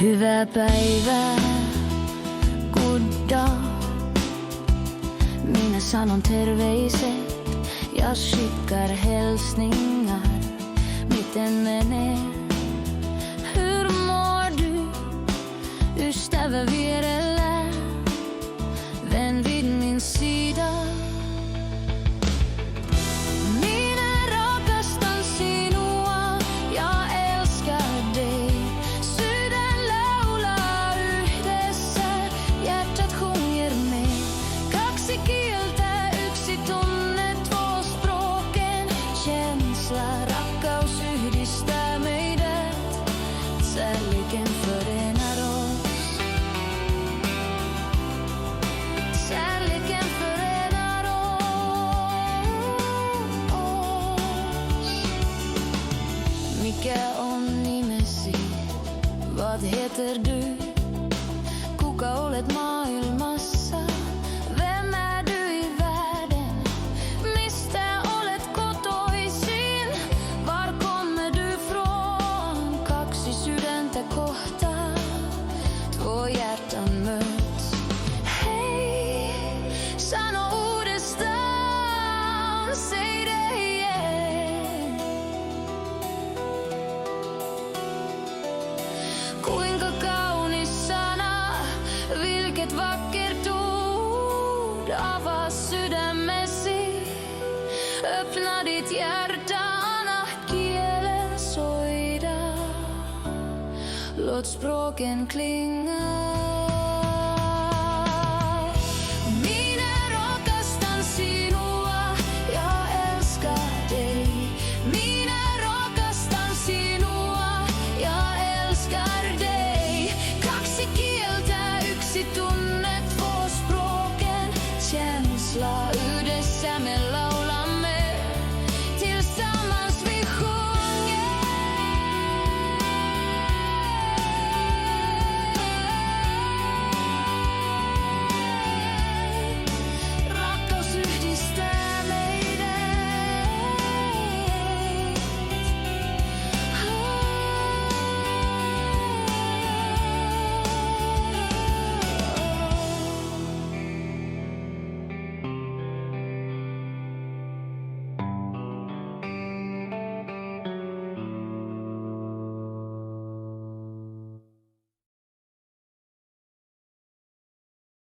Hyvää päivää, good dag. Minä sanon terveiset ja skickar hälsningar. Miten menee? Hur mår du? Ystävä vierellä, vän vid min sida. Rakkaus yhdistää meidät, kärleken förenar oss. Kärleken förenar oss. Mikä on nimesi? Vad heter du? Kuka olet maailmassa? Vem är du i världen? Mistä olet kotoisin? Var kommer du från? Kaksi sydäntä kohtaa, två hjärtan möts. Hej, sano uudestaan, säg det igen. Kuinka kaunis sana, vilket vackert ord. Avaa sydämesi, öppna ditt hjärta, anna kielen soida. Låt språken klinga.